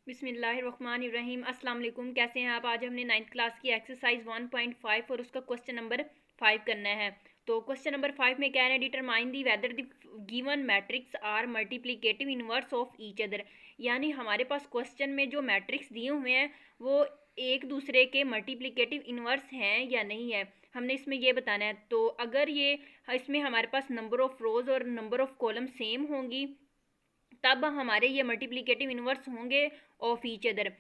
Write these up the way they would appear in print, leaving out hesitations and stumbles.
बिस्मिल्लाहिर्रहमानिर्रहीम। अस्सलाम वालेकुम। कैसे हैं आप? आज हमने 9th क्लास की एक्सरसाइज 1.5 और उसका क्वेश्चन नंबर 5 करना है। तो क्वेश्चन नंबर 5 में कह रहे हैं determine the whether the given matrix are multiplicative inverse of each other. यानी हमारे पास क्वेश्चन में जो मैट्रिक्स दिए हुए हैं वो एक दूसरे के मल्टीप्लिकेटिव इनवर्स हैं या नहीं है, हमने इसमें ये बताना है। तो अगर ये इसमें हमारे पास नंबर ऑफ रोज और नंबर ऑफ कॉलम सेम होंगी तब हमारे ये मल्टीप्लिकेटिव इनवर्स होंगे ऑफ ईच अदर,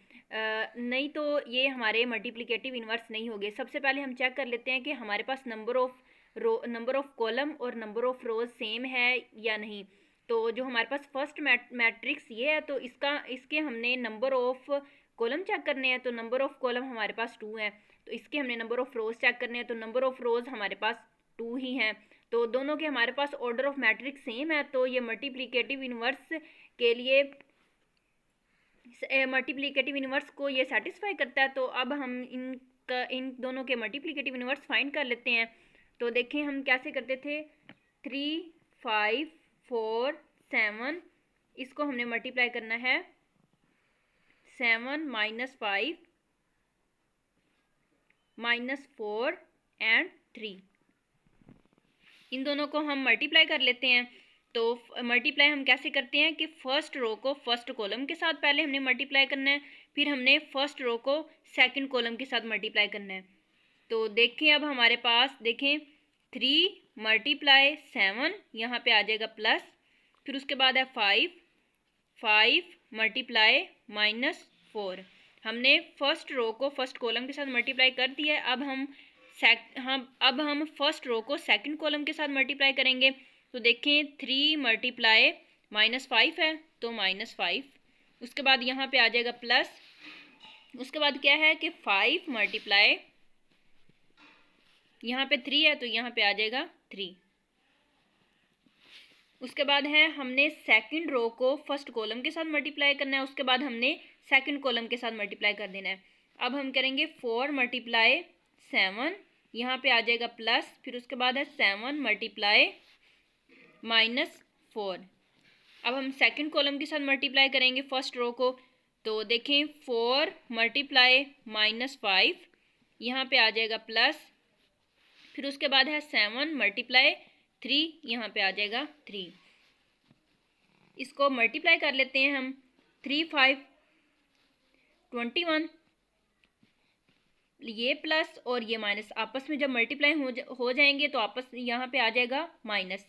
नहीं तो ये हमारे मल्टीप्लिकेटिव इनवर्स नहीं होंगे। सबसे पहले हम चेक कर लेते हैं कि हमारे पास नंबर ऑफ कॉलम और नंबर ऑफ रोज सेम है या नहीं। तो जो हमारे पास फर्स्ट मैट्रिक्स ये है तो इसके हमने नंबर ऑफ कॉलम चेक करने हैं, तो नंबर ऑफ कॉलम हमारे पास 2 है। तो इसके हमने नंबर ऑफ रोज चेक करने हैं, तो नंबर ऑफ रोज हमारे पास 2 ही हैं। तो दोनों के हमारे पास ऑर्डर ऑफ मैट्रिक्स सेम है, तो ये मल्टीप्लिकेटिव इनवर्स के लिए मल्टीप्लिकेटिव इनवर्स को ये सेटिस्फाई करता है। तो अब हम इन दोनों के मल्टीप्लिकेटिव इनवर्स फाइंड कर लेते हैं। तो देखें हम कैसे करते थे। 3, 5, 4, 7, इसको हमने मल्टीप्लाई करना है 7 -5 -4 एंड 3। इन दोनों को हम मल्टीप्लाई कर लेते हैं। तो मल्टीप्लाई हम कैसे करते हैं कि फर्स्ट रो को फर्स्ट कॉलम के साथ पहले हमने मल्टीप्लाई करना है, फिर हमने फर्स्ट रो को सेकंड कॉलम के साथ मल्टीप्लाई करना है। तो देखें अब हमारे पास देखें 3 मल्टीप्लाई 7, यहाँ पे आ जाएगा प्लस, फिर उसके बाद है 5 मल्टीप्लाई -4। हमने फर्स्ट रो को फर्स्ट कॉलम के साथ मल्टीप्लाई कर दिया है। अब हम फर्स्ट रो को सेकंड कॉलम के साथ मल्टीप्लाई करेंगे। तो देखें 3 मल्टीप्लाई -5 है तो -5, उसके बाद यहाँ पे आ जाएगा प्लस, उसके बाद क्या है कि 5 मल्टीप्लाई, यहाँ पे 3 है तो यहाँ पे आ जाएगा 3। उसके बाद है हमने सेकंड रो को फर्स्ट कॉलम के साथ मल्टीप्लाई करना है, उसके बाद हमने सेकंड कॉलम के साथ मल्टीप्लाई कर देना है। अब हम करेंगे 4 मल्टीप्लाई 7, यहाँ पे आ जाएगा प्लस, फिर उसके बाद है 7 मल्टीप्लाई -4। अब हम सेकंड कॉलम के साथ मल्टीप्लाई करेंगे फर्स्ट रो को। तो देखें 4 मल्टीप्लाई -5, यहाँ पे आ जाएगा प्लस, फिर उसके बाद है 7 मल्टीप्लाई 3, यहाँ पे आ जाएगा 3। इसको मल्टीप्लाई कर लेते हैं हम। 3 5 21, ये प्लस और ये माइनस आपस में जब मल्टीप्लाई हो जाएंगे तो आपस यहाँ पे आ जाएगा माइनस।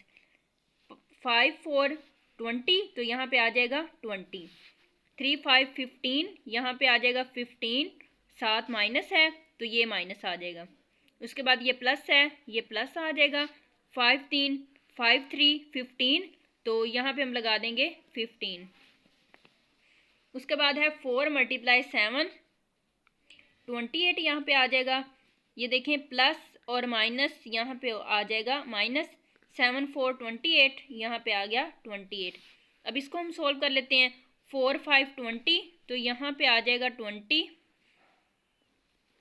5 4 20, तो यहाँ पे आ जाएगा 20। 3 5 15, यहाँ पे आ जाएगा 15, 7 माइनस है तो ये माइनस आ जाएगा। उसके बाद ये प्लस है, ये प्लस आ जाएगा। 5 3 15, तो यहाँ पे हम लगा देंगे 15। उसके बाद है 4 मल्टीप्लाई 7, 28, यहाँ पे आ जाएगा। ये देखें प्लस और माइनस यहाँ पे आ जाएगा माइनस। 7 4 28, यहाँ पे आ गया 28। अब इसको हम सोल्व कर लेते हैं। 4 5 20, तो यहाँ पे आ जाएगा 20।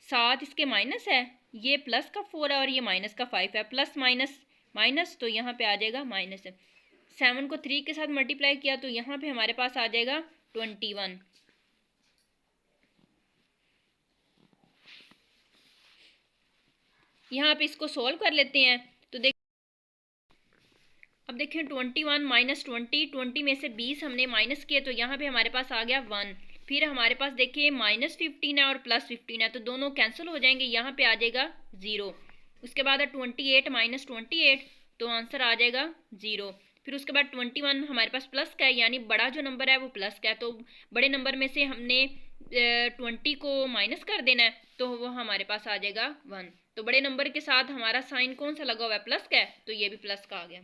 7 इसके माइनस है, ये प्लस का 4 है और ये माइनस का 5 है, प्लस माइनस माइनस, तो यहाँ पे आ जाएगा माइनस। 7 को 3 के साथ मल्टीप्लाई किया तो यहाँ पे हमारे पास आ जाएगा 21। यहाँ पे इसको सोल्व कर लेते हैं। तो अब देखें 21 -20, 20 में से 20 हमने माइनस किए तो यहाँ पे हमारे पास आ गया 1। फिर हमारे पास देखिए -15 है और +15 है, तो दोनों कैंसिल हो जाएंगे, यहाँ पे आ जाएगा 0। उसके बाद है 28 -28, तो आंसर आ जाएगा 0। फिर उसके बाद 21 हमारे पास प्लस का है, यानी बड़ा जो नंबर है वो प्लस का है, तो बड़े नंबर में से हमने 20 को माइनस कर देना है, तो वो हमारे पास आ जाएगा 1। तो बड़े नंबर के साथ हमारा साइन कौन सा लगा हुआ है? प्लस का है, तो ये भी प्लस का आ गया।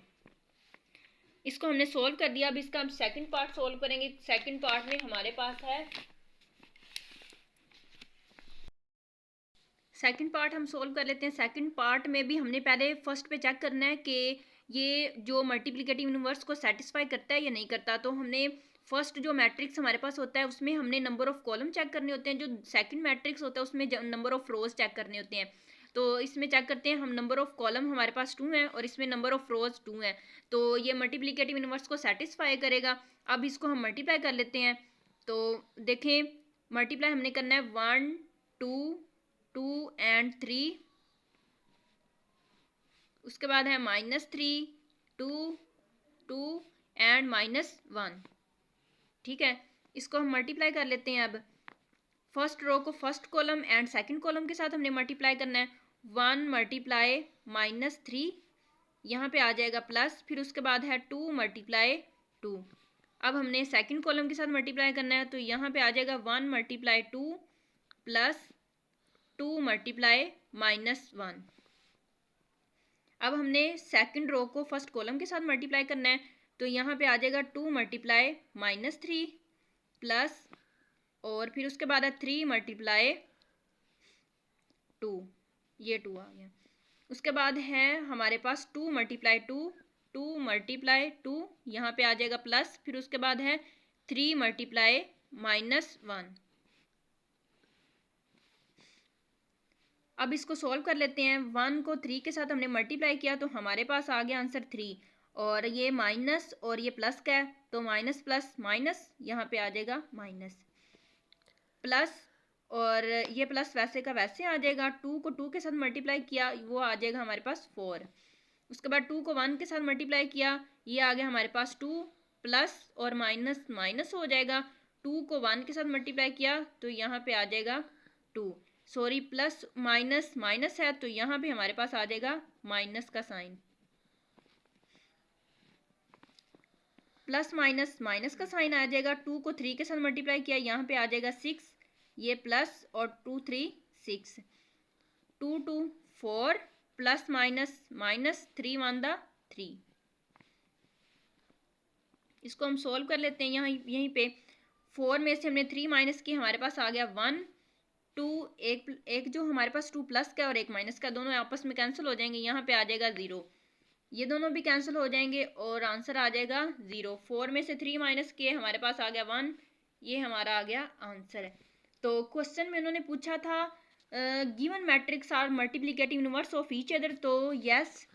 इसको हमने सोल्व कर दिया। अब इसका हम सेकंड पार्ट सोल्व करेंगे। सेकंड पार्ट में हमारे पास है, सेकंड पार्ट हम सोल्व कर लेते हैं। सेकंड पार्ट में भी हमने पहले फर्स्ट पे चेक करना है कि ये जो मल्टीप्लिकेटिव इनवर्स को सेटिस्फाई करता है या नहीं करता। तो हमने फर्स्ट जो मैट्रिक्स हमारे पास होता है उसमें हमने नंबर ऑफ कॉलम चेक करने होते हैं, जो सेकंड मैट्रिक्स होता है उसमें नंबर ऑफ रोज चेक करने होते हैं। तो इसमें चेक करते हैं हम, नंबर ऑफ कॉलम हमारे पास 2 है और इसमें नंबर ऑफ रोज 2 है, तो ये मल्टीप्लिकेटिव इनवर्स को सेटिस्फाई करेगा। अब इसको हम मल्टीप्लाई कर लेते हैं। तो देखें मल्टीप्लाई हमने करना है 1 2 2 एंड 3, उसके बाद है -3 2 2 एंड -1। ठीक है, इसको हम मल्टीप्लाई कर लेते हैं। अब फर्स्ट रो को first column and second column के साथ हमने मल्टीप्लाई करना है। 1 मल्टीप्लाई -3, यहाँ पे आ जाएगा प्लस, फिर उसके बाद है 2 मल्टीप्लाई 2। अब हमने सेकंड कॉलम के साथ मल्टीप्लाई करना है, तो यहाँ पे आ जाएगा 1 मल्टीप्लाई 2 प्लस 2 मल्टीप्लाई -1। अब हमने सेकंड रो को फर्स्ट कॉलम के साथ मल्टीप्लाई करना है, तो यहाँ पे आ जाएगा 2 मल्टीप्लाई -3 प्लस, और फिर उसके बाद है 3 मल्टीप्लाई 2, ये 2 आ गया। उसके बाद है हमारे पास 2 मल्टीप्लाई 2 2 मल्टीप्लाई 2, यहाँ पे आ जाएगा प्लस, फिर उसके बाद है 3 मल्टीप्लाई -1। अब इसको सॉल्व कर लेते हैं। 1 को 3 के साथ हमने मल्टीप्लाई किया तो हमारे पास आ गया आंसर 3, और ये माइनस और ये प्लस का है, तो माइनस प्लस माइनस यहाँ पे आ जाएगा माइनस, प्लस और ये प्लस वैसे का वैसे आ जाएगा। 2 को 2 के साथ मल्टीप्लाई किया, वो आ जाएगा हमारे पास 4। उसके बाद 2 को 1 के साथ मल्टीप्लाई किया, ये आ गया हमारे पास 2, प्लस और माइनस माइनस हो जाएगा। 2 को 1 के साथ मल्टीप्लाई किया तो यहाँ पे आ जाएगा 2, सॉरी प्लस माइनस माइनस है, तो यहाँ पे हमारे पास आ जाएगा माइनस का साइन। प्लस माइनस माइनस का साइन आ जाएगा। 2 को 3 के साथ मल्टीप्लाई किया, यहाँ पे आ जाएगा 6, ये प्लस और 2 3 6, 2 2 4 प्लस माइनस माइनस 3 1 3। इसको हम सोल्व कर लेते हैं। यहाँ यहीं पे 4 में से हमने 3 माइनस की, हमारे पास आ गया 1 2, एक जो हमारे पास 2 प्लस का और एक माइनस का, दोनों आपस में कैंसिल हो जाएंगे, यहाँ पे आ जाएगा 0, ये दोनों भी कैंसिल हो जाएंगे और आंसर आ जाएगा 0। 4 में से 3 माइनस किए, हमारे पास आ गया 1, ये हमारा आ गया आंसर है। तो क्वेश्चन में उन्होंने पूछा था given matrix are multiplicative inverse of each other, तो यस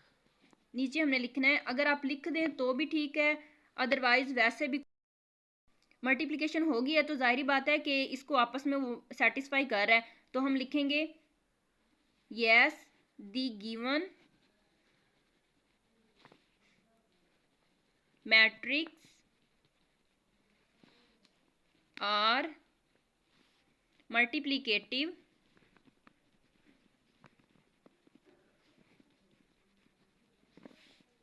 नीचे हमने लिखना है। अगर आप लिख दें तो भी ठीक है, अदरवाइज वैसे भी मल्टीप्लिकेशन होगी है तो जाहिर बात है कि इसको आपस में वो सेटिस्फाई कर रहा है, तो हम लिखेंगे yes the given matrix are multiplicative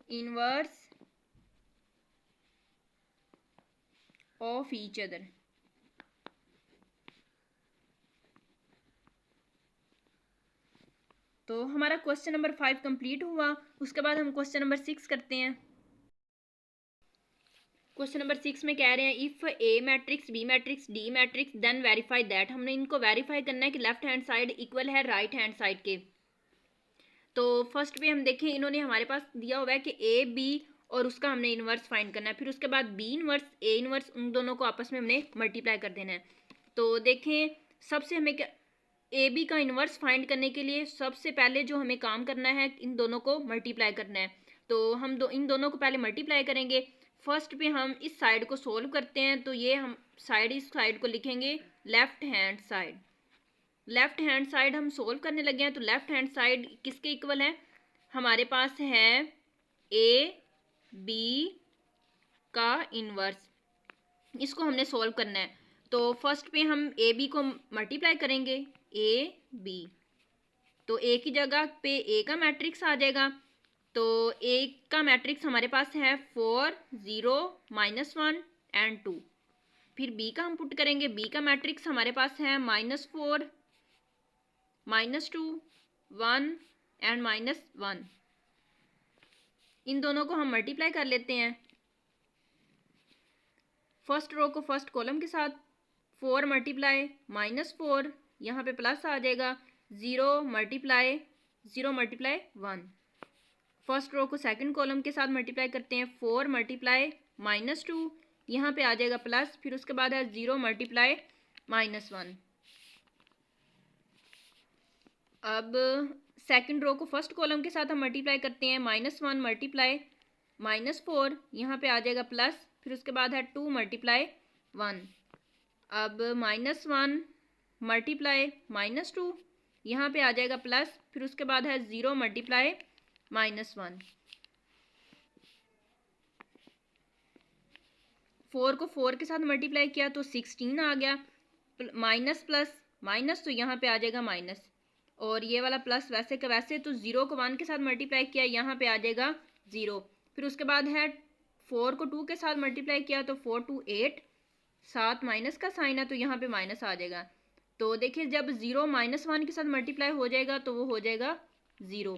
inverse of each other. तो हमारा क्वेश्चन नंबर 5 कंप्लीट हुआ। उसके बाद हम क्वेश्चन नंबर 6 करते हैं। क्वेश्चन नंबर 6 में कह रहे हैं if A matrix B matrix D matrix then verify that. हमने इनको वेरीफाई करना है कि लेफ्ट हैंड साइड इक्वल है राइट हैंड साइड के। तो फर्स्ट पे हम देखें, इन्होंने हमारे पास दिया हुआ है कि ए बी और उसका हमने इनवर्स फाइंड करना है, फिर उसके बाद बी इनवर्स ए इनवर्स, उन दोनों को आपस में हमने मल्टीप्लाई कर देना है। तो देखें सबसे हमें क्या ए बी का इन्वर्स फाइंड करने के लिए सबसे पहले जो हमें काम करना है इन दोनों को मल्टीप्लाई करना है। तो हम इन दोनों को पहले मल्टीप्लाई करेंगे। फर्स्ट पे हम इस साइड को सोल्व करते हैं, तो ये हम साइड इस साइड को लिखेंगे left hand side. Left hand side हम सोल्व करने लगे हैं, तो लेफ्ट हैंड साइड किसके इक्वल है, हमारे पास है ए बी का इन्वर्स, इसको हमने सोल्व करना है। तो फर्स्ट पे हम ए बी को मल्टीप्लाई करेंगे, ए बी, तो ए की जगह पे ए का मैट्रिक्स आ जाएगा। तो ए का मैट्रिक्स हमारे पास है 4 0 -1 एंड 2। फिर बी का हम पुट करेंगे, बी का मैट्रिक्स हमारे पास है -4 -2 1 एंड -1। इन दोनों को हम मल्टीप्लाई कर लेते हैं। फर्स्ट रो को फर्स्ट कॉलम के साथ 4 मल्टीप्लाई -4, यहाँ पे प्लस आ जाएगा 0 मल्टीप्लाई 1। फर्स्ट रो को सेकंड कॉलम के साथ मल्टीप्लाई करते हैं, 4 मल्टीप्लाई -2, यहाँ पे आ जाएगा प्लस, फिर उसके बाद है 0 मल्टीप्लाई -1। अब सेकंड रो को फर्स्ट कॉलम के साथ हम मल्टीप्लाई करते हैं, -1 मल्टीप्लाई -4, यहाँ पे आ जाएगा प्लस, फिर उसके बाद है 2 मल्टीप्लाई 1। अब -1 मल्टीप्लाई -2, यहाँ पे आ जाएगा प्लस, फिर उसके बाद है 0 मल्टीप्लाई -1। 4 को 4 के साथ मल्टीप्लाई किया तो 16 आ गया, माइनस प्लस माइनस तो यहाँ पे आ जाएगा माइनस, और ये वाला प्लस वैसे का वैसे, तो 0 को 1 के साथ मल्टीप्लाई किया, यहाँ पे आ जाएगा 0। फिर उसके बाद है 4 को 2 के साथ मल्टीप्लाई किया तो 4 2 8, 7 माइनस का साइन है तो यहाँ पे माइनस आ जाएगा। तो देखिए जब 0 -1 के साथ मल्टीप्लाई हो जाएगा तो वो हो जाएगा 0।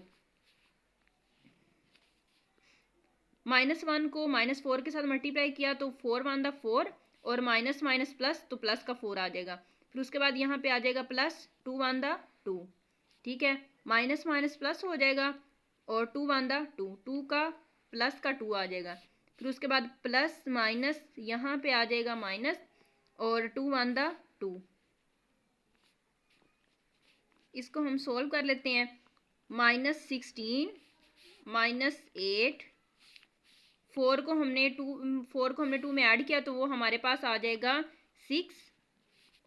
-1 को -4 के साथ मल्टीप्लाई किया तो 4 1 दा 4, और माइनस माइनस प्लस तो प्लस का 4 आ जाएगा। फिर उसके बाद यहाँ पे आ जाएगा प्लस 2 1 दा 2, ठीक है, माइनस माइनस प्लस हो जाएगा, और 2 1 दा 2, 2 का प्लस का 2 आ जाएगा। फिर उसके बाद प्लस माइनस यहाँ पे आ जाएगा माइनस, और 2 1 दा 2। इसको हम सोल्व कर लेते हैं। -16 -8, 4 को हमने 2 में ऐड किया तो वो हमारे पास आ जाएगा 6,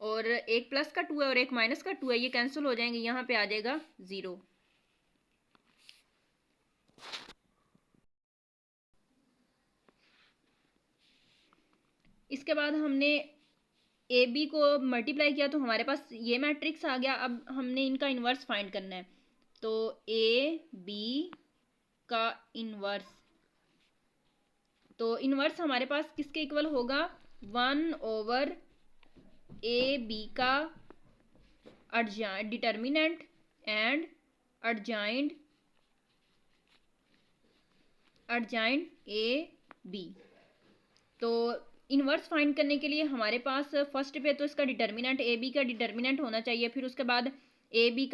और एक प्लस का 2 है और एक माइनस का 2 है, ये कैंसिल हो जाएंगे, यहाँ पे आ जाएगा 0। इसके बाद हमने ए बी को मल्टीप्लाई किया तो हमारे पास ये मैट्रिक्स आ गया। अब हमने इनका इन्वर्स फाइंड करना है, तो ए बी का इन्वर्स, तो इन्वर्स हमारे पास किसके इक्वल होगा, 1/a b का डिटर्मिनेंट एंड अर्जाइंड ए बी। तो इन्वर्स फाइंड करने के लिए हमारे पास फर्स्ट पे तो इसका डिटर्मिनेंट ए बी का डिटर्मिनेंट होना चाहिए, फिर उसके बाद ए बी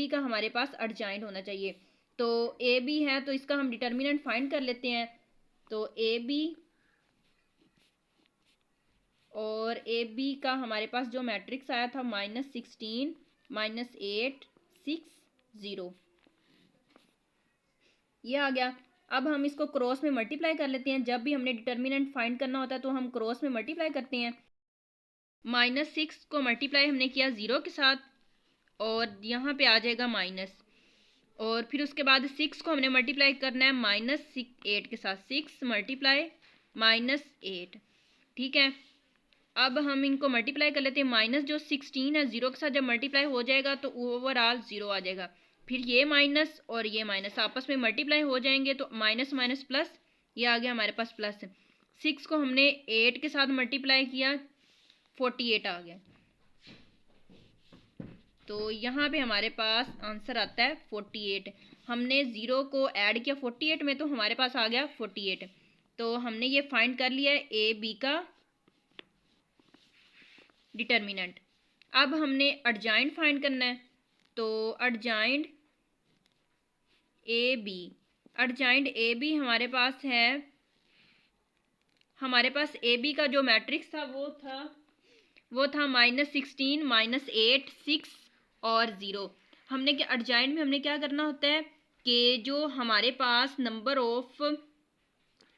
का हमारे पास अर्जाइंड होना चाहिए। तो ए बी है तो इसका हम डिटर्मिनेंट फाइंड कर लेते हैं। तो ए बी और ए बी का हमारे पास जो मैट्रिक्स आया था -16 -8 6 0, ये आ गया। अब हम इसको क्रॉस में मल्टीप्लाई कर लेते हैं। जब भी हमने डिटर्मिनेंट फाइंड करना होता है तो हम क्रॉस में मल्टीप्लाई करते हैं। -6 को मल्टीप्लाई हमने किया 0 के साथ, और यहाँ पे आ जाएगा माइनस, और फिर उसके बाद 6 को हमने मल्टीप्लाई करना है -8 के साथ, 6 मल्टीप्लाई -8, ठीक है। अब हम इनको मल्टीप्लाई कर लेते हैं। माइनस जो 16 है 0 के साथ जब मल्टीप्लाई हो जाएगा तो ओवरऑल 0 आ जाएगा। फिर ये माइनस और ये माइनस आपस में मल्टीप्लाई हो जाएंगे तो माइनस माइनस प्लस, ये आ गया हमारे पास प्लस। 6 को हमने 8 के साथ मल्टीप्लाई किया, 48 आ गया। तो यहाँ पे हमारे पास आंसर आता है 48। हमने 0 को ऐड किया 48 में तो हमारे पास आ गया 48। तो हमने ये फाइंड कर लिया है ए बी का डिटर्मिनेंट। अब हमने अर्जाइंड फाइंड करना है, तो अर्जाइंड ए बी हमारे पास है, हमारे पास ए बी का जो मैट्रिक्स था वो था -16 -8 6 और 0। हमने क्या अर्जाइंड में हमने क्या करना होता है कि जो हमारे पास नंबर ऑफ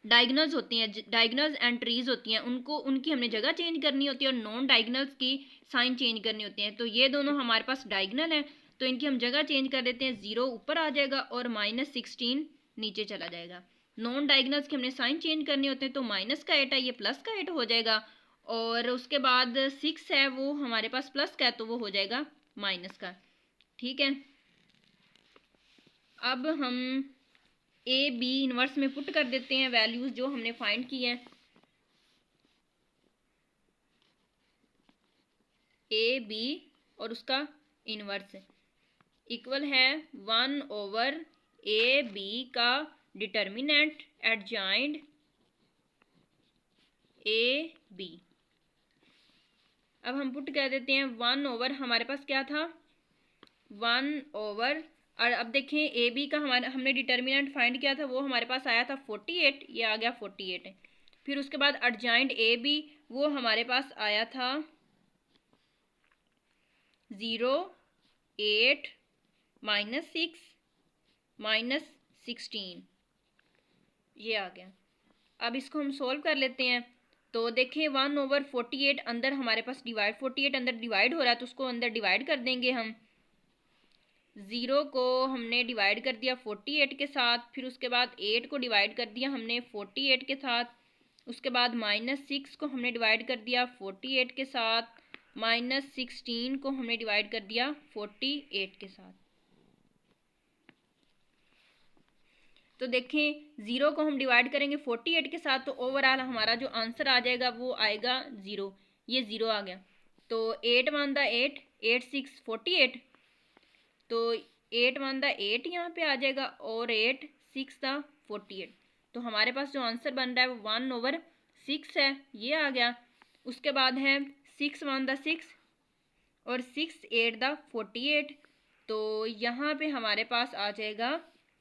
डायगोनल्स होती हैं, डायगोनल्स एंट्रीज होती हैं, उनको उनकी हमने जगह चेंज करनी होती है, और नॉन डायगोनल्स की साइन चेंज करनी होती हैं। तो ये दोनों हमारे पास डायगोनल हैं तो इनकी हम जगह चेंज कर देते हैं। 0 ऊपर आ जाएगा और -16 नीचे चला जाएगा। नॉन डायगोनल्स की हमने साइन चेंज करने होते हैं, तो माइनस का 8 है ये प्लस का 8 हो जाएगा, और उसके बाद 6 है वो हमारे पास प्लस का है तो वो हो जाएगा माइनस का, ठीक है। अब हम ए बी इन्वर्स में पुट कर देते हैं वैल्यूज जो हमने फाइंड की हैं। ए बी और उसका इन्वर्स इक्वल है 1/a b का डिटर्मिनेंट एडजॉइंड ए बी। अब हम पुट कर देते हैं 1/, हमारे पास क्या था 1/, और अब देखें ए बी का हमने डिटर्मिनेंट फाइंड किया था वो हमारे पास आया था 48, ये आ गया 48। फिर उसके बाद एडजॉइंड ए बी वो हमारे पास आया था 0 8 -6 -16, ये आ गया। अब इसको हम सोल्व कर लेते हैं। तो देखें 1/48 अंदर हमारे पास डिवाइड 48 अंदर डिवाइड हो रहा है तो उसको अंदर डिवाइड कर देंगे हम। 0 को हमने डिवाइड कर दिया 48 के साथ, फिर उसके बाद 8 को डिवाइड कर दिया हमने 48 के साथ, उसके बाद -6 को हमने डिवाइड कर दिया 48 के साथ, -16 को हमने डिवाइड कर दिया 48 के साथ। तो देखें 0 को हम डिवाइड करेंगे 48 के साथ तो ओवरऑल हमारा जो आंसर आ जाएगा वो आएगा 0। ये 0 आ गया। तो 8 1 दा 8, 8 6 48, तो 8 1 दा 8 यहाँ पे आ जाएगा और 8 6 दा 48। तो हमारे पास जो आंसर बन रहा है वो 1/6 है, ये आ गया। उसके बाद है 6 1 दा 6 और 6 8 दा 48, तो यहाँ पे हमारे पास आ जाएगा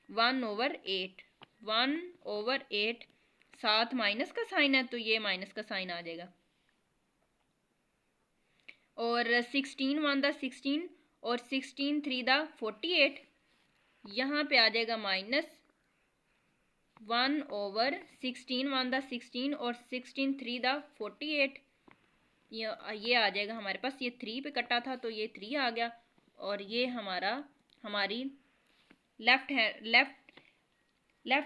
1/8। 1/8 साथ माइनस का साइन है तो ये माइनस का साइन आ जाएगा। और 16 1 दा 16 और 16 3 दा 48, यहाँ पे आ जाएगा -1/16 1 दा 16 और 16 3 दा 48, ये आ जाएगा हमारे पास। ये 3 पे कटा था तो ये 3 आ गया। और ये हमारी लेफ्ट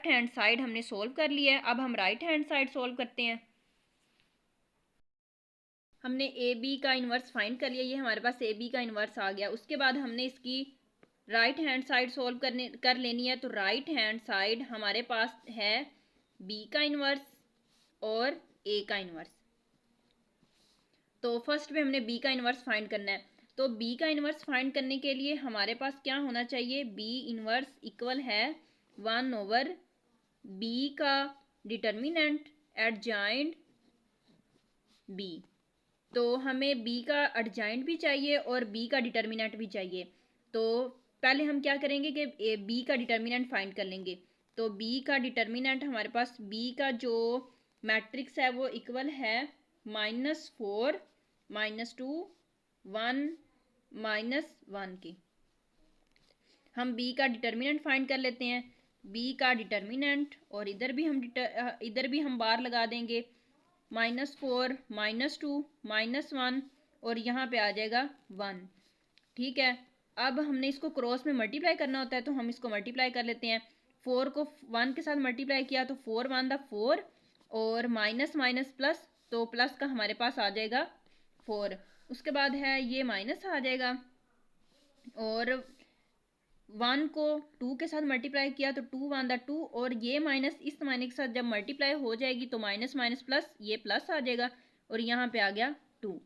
हैंड साइड हमने सोल्व कर लिया है। अब हम राइट हैंड साइड सोल्व करते हैं। हमने ए बी का इन्वर्स फाइंड कर लिया, ये हमारे पास ए बी का इन्वर्स आ गया। उसके बाद हमने इसकी राइट हैंड साइड सोल्व कर लेनी है। तो राइट हैंड साइड हमारे पास है बी का इन्वर्स और ए का इन्वर्स। तो फर्स्ट में हमने बी का इन्वर्स फाइंड करना है। तो बी का इन्वर्स फाइंड करने के लिए हमारे पास क्या होना चाहिए, बी इन्वर्स इक्वल है 1/b का डिटर्मिनेंट एडजॉइंट बी। तो हमें बी का एडजॉइंट भी चाहिए और बी का डिटर्मिनेंट भी चाहिए। तो पहले हम क्या करेंगे कि बी का डिटर्मिनेंट फाइंड कर लेंगे। तो बी का डिटर्मिनेंट हमारे पास बी का जो मैट्रिक्स है वो इक्वल है -4 -2 1 -1 की। हम बी का डिटर्मिनेंट फाइंड कर लेते हैं। बी का डिटर्मिनेंट, और इधर भी हम बार लगा देंगे, -4 -2 -1 और यहाँ पे आ जाएगा 1। ठीक है, अब हमने इसको क्रॉस में मल्टीप्लाई करना होता है तो हम इसको मल्टीप्लाई कर लेते हैं। 4 को 1 के साथ मल्टीप्लाई किया तो 4 1 दा 4 और माइनस माइनस प्लस, तो प्लस का हमारे पास आ जाएगा 4। उसके बाद है ये माइनस आ जाएगा और 1 को 2 के साथ मल्टीप्लाई किया तो 2 1 दा 2 और ये माइनस इस माइनस के साथ जब मल्टीप्लाई हो जाएगी तो माइनस माइनस प्लस, ये प्लस आ जाएगा और यहाँ पे आ गया 2।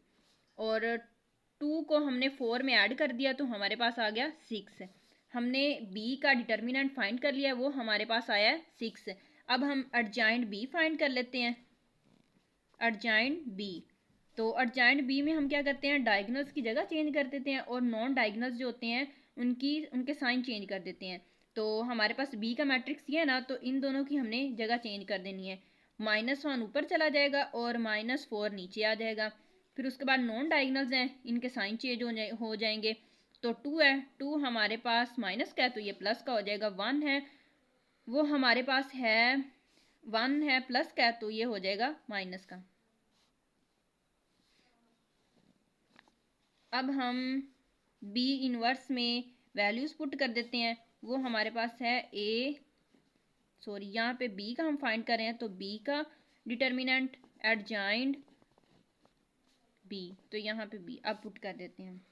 और 2 को हमने 4 में ऐड कर दिया तो हमारे पास आ गया 6। हमने बी का डिटर्मिनेंट फाइंड कर लिया, वो हमारे पास आया है 6। अब हम एडजॉइंट बी फाइंड कर लेते हैं। एडजॉइंट बी, तो एडजॉइंट बी में हम क्या करते हैं, डायगोनल्स की जगह चेंज कर देते हैं और नॉन डायगोनल्स जो होते हैं उनके साइन चेंज कर देते हैं। तो हमारे पास बी का मैट्रिक्स ये है ना, तो इन दोनों की हमने जगह चेंज कर देनी है। -1 ऊपर चला जाएगा और -4 नीचे आ जाएगा। फिर उसके बाद नॉन डायगोनल्स हैं, इनके साइन चेंज हो जाएंगे। तो 2 है, 2 हमारे पास माइनस का है तो ये प्लस का हो जाएगा। 1 है, वो हमारे पास है 1 है प्लस का है तो ये हो जाएगा माइनस का। अब हम बी इनवर्स में वैल्यूज पुट कर देते हैं। वो हमारे पास है यहाँ पे बी का हम फाइंड कर रहे हैं तो बी का डिटर्मिनेंट एडजॉइंट बी, तो यहाँ पे बी अब पुट कर देते हैं।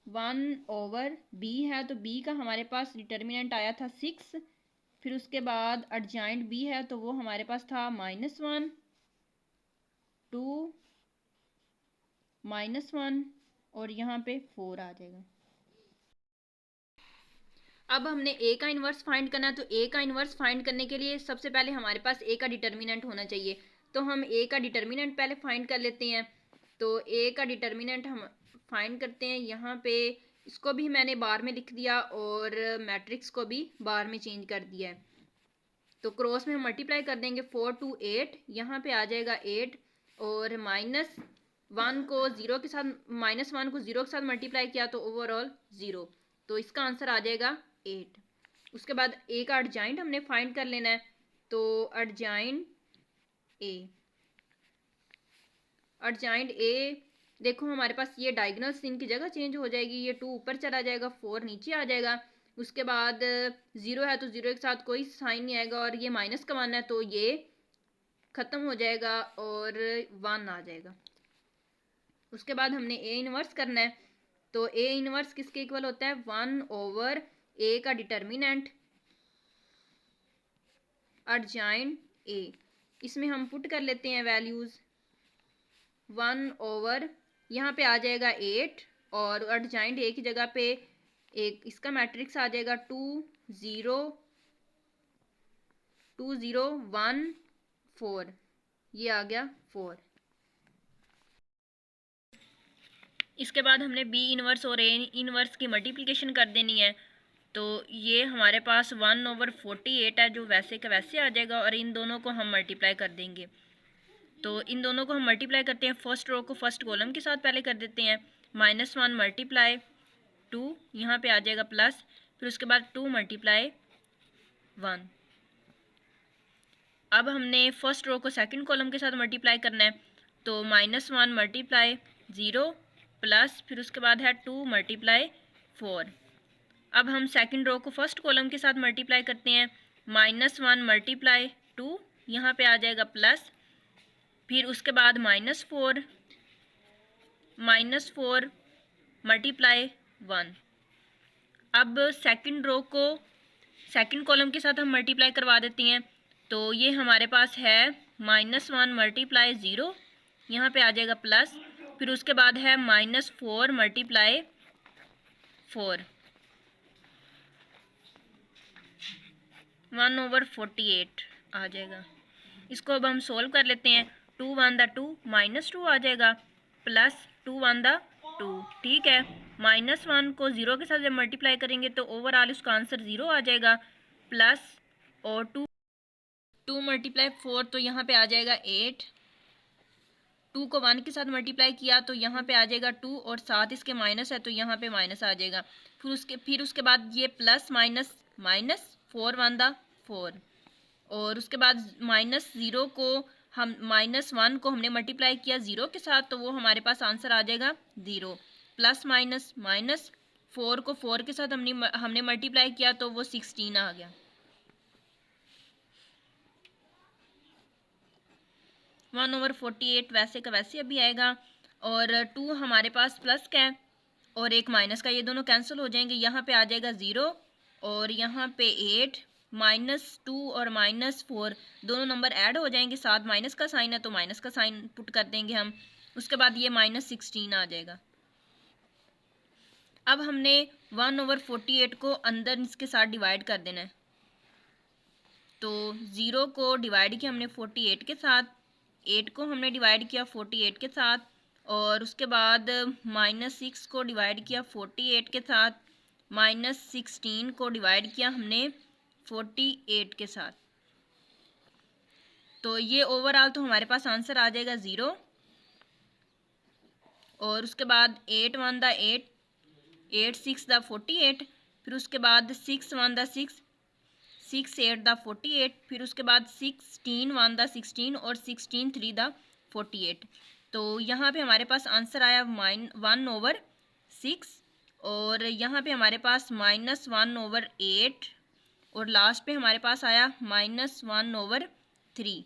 1/b है तो b का हमारे पास डिटर्मिनेंट आया था 6। फिर उसके बाद एडजॉइंट b है तो वो हमारे पास था -1 2 -1 और यहाँ पे 4 आ जाएगा। अब हमने ए का इन्वर्स फाइंड करना है। तो ए का इन्वर्स फाइंड करने के लिए सबसे पहले हमारे पास ए का डिटर्मिनेंट होना चाहिए। तो हम ए का डिटर्मिनेंट पहले फाइंड कर लेते हैं। तो ए का डिटर्मिनेंट हम फाइंड करते हैं। यहाँ पे इसको भी मैंने बार में लिख दिया और मैट्रिक्स को भी बार में चेंज कर दिया है। तो क्रॉस में हम मल्टीप्लाई कर देंगे 4 2 8, यहाँ पे आ जाएगा 8 और -1 को 0 के साथ -1 को 0 के साथ मल्टीप्लाई किया तो ओवरऑल 0, तो इसका आंसर आ जाएगा 8। उसके बाद ए का एडजॉइंट हमने फाइंड कर लेना है। तो एडजॉइंट ए देखो हमारे पास ये डायगोनल्स इनकी जगह चेंज हो जाएगी, ये 2 ऊपर चला जाएगा, 4 नीचे आ जाएगा। उसके बाद 0 है तो 0 के साथ कोई साइन नहीं आएगा, और ये माइनस का मान है तो ये ख़त्म हो जाएगा और 1 आ जाएगा। उसके बाद हमने ए इनवर्स करना है, तो ए इनवर्स किसके इक्वल होता है, 1/a का डिटर्मिनेंट एडजॉइंट ए। इसमें हम पुट कर लेते हैं वैल्यूज़, 1/, यहाँ पे आ जाएगा 8, और एडजॉइंट ए की जगह पे एक इसका मैट्रिक्स आ जाएगा 2 0 2 0 1 4, ये आ गया 4। इसके बाद हमने बी इनवर्स और ए इनवर्स की मल्टीप्लिकेशन कर देनी है, तो ये हमारे पास 1/48 है जो वैसे का वैसे आ जाएगा, और इन दोनों को हम मल्टीप्लाई कर देंगे। तो इन दोनों को हम मल्टीप्लाई करते हैं, फर्स्ट रो को फर्स्ट कॉलम के साथ पहले कर देते हैं, -1 मल्टीप्लाई 2, यहाँ पे आ जाएगा प्लस, फिर उसके बाद 2 मल्टीप्लाई 1। अब हमने फर्स्ट रो को सेकंड कॉलम के साथ मल्टीप्लाई करना है, तो -1 मल्टीप्लाई 0 प्लस, फिर उसके बाद है 2 मल्टीप्लाई 4। अब हम सेकंड रो को फर्स्ट कॉलम के साथ मल्टीप्लाई करते हैं, -1 मल्टीप्लाई 2, यहाँ पे आ जाएगा प्लस, फिर उसके बाद -4 मल्टीप्लाई 1। अब सेकंड रो को सेकंड कॉलम के साथ हम मल्टीप्लाई करवा देते हैं, तो ये हमारे पास है -1 मल्टीप्लाई 0, यहाँ पे आ जाएगा प्लस, फिर उसके बाद है -4 मल्टीप्लाई 4, 1/48 आ जाएगा। इसको अब हम सोल्व कर लेते हैं, 2 1 2 -2 आ जाएगा, प्लस 2 1 2, ठीक है। -1 को 0 के साथ जब मल्टीप्लाई करेंगे तो ओवरऑल उसका आंसर 0 आ जाएगा, प्लस और 2 मल्टीप्लाई 4, तो यहाँ पे आ जाएगा 8, 2 को 1 के साथ मल्टीप्लाई किया तो यहाँ पे आ जाएगा 2, और साथ इसके माइनस है तो यहाँ पे माइनस आ जाएगा, फिर उसके बाद ये प्लस माइनस माइनस 4 1 4, और उसके बाद -0 को हम -1 को हमने मल्टीप्लाई किया 0 के साथ, तो वो हमारे पास आंसर आ जाएगा 0, प्लस माइनस 4 को 4 के साथ हमने मल्टीप्लाई किया तो वो 16 आ गया। 1/48 वैसे का वैसे अभी आएगा, और 2 हमारे पास प्लस का है और एक माइनस का, ये दोनों कैंसिल हो जाएंगे, यहाँ पे आ जाएगा 0, और यहाँ पे 8, -2 और -4 दोनों नंबर ऐड हो जाएंगे, साथ माइनस का साइन है तो माइनस का साइन पुट कर देंगे हम, उसके बाद ये -16 आ जाएगा। अब हमने 1/48 को अंदर इसके साथ डिवाइड कर देना है, तो 0 को डिवाइड किया हमने 48 के साथ, 8 को हमने डिवाइड किया 48 के साथ, और उसके बाद -6 को डिवाइड किया 48 के साथ, -16 को डिवाइड किया हमने 48 के साथ, तो ये ओवरऑल तो हमारे पास आंसर आ जाएगा 0, और उसके बाद 8 1 8, 8 6 48, फिर उसके बाद 6 1 6, 6 8 48, फिर उसके बाद 16 1 16 और 16 3 48, तो यहाँ पे हमारे पास आंसर आया 1/6, और यहाँ पे हमारे पास -1/8, और लास्ट पे हमारे पास आया -1/3।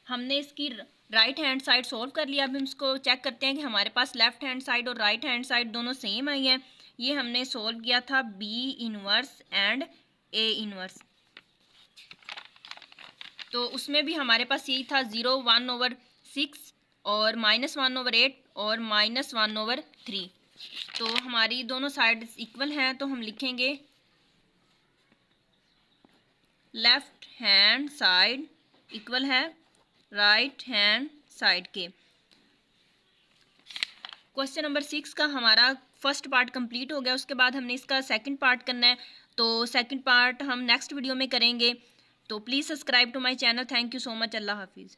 हमने इसकी राइट हैंड साइड सॉल्व कर लिया। अब हम इसको चेक करते हैं कि हमारे पास लेफ्ट हैंड साइड और राइट हैंड साइड दोनों सेम आई हैं। ये हमने सॉल्व किया था B inverse and A inverse, तो उसमें भी हमारे पास यही था 0 1/6 और -1/8 और -1/3, तो हमारी दोनों साइड इक्वल हैं, तो हम लिखेंगे लेफ्ट हैंड साइड इक्वल है राइट हैंड साइड के। क्वेश्चन नंबर 6 का हमारा फर्स्ट पार्ट कंप्लीट हो गया, उसके बाद हमने इसका सेकंड पार्ट करना है, तो सेकंड पार्ट हम नेक्स्ट वीडियो में करेंगे। तो please subscribe to my channel. Thank you so much. अल्लाह हाफिज़।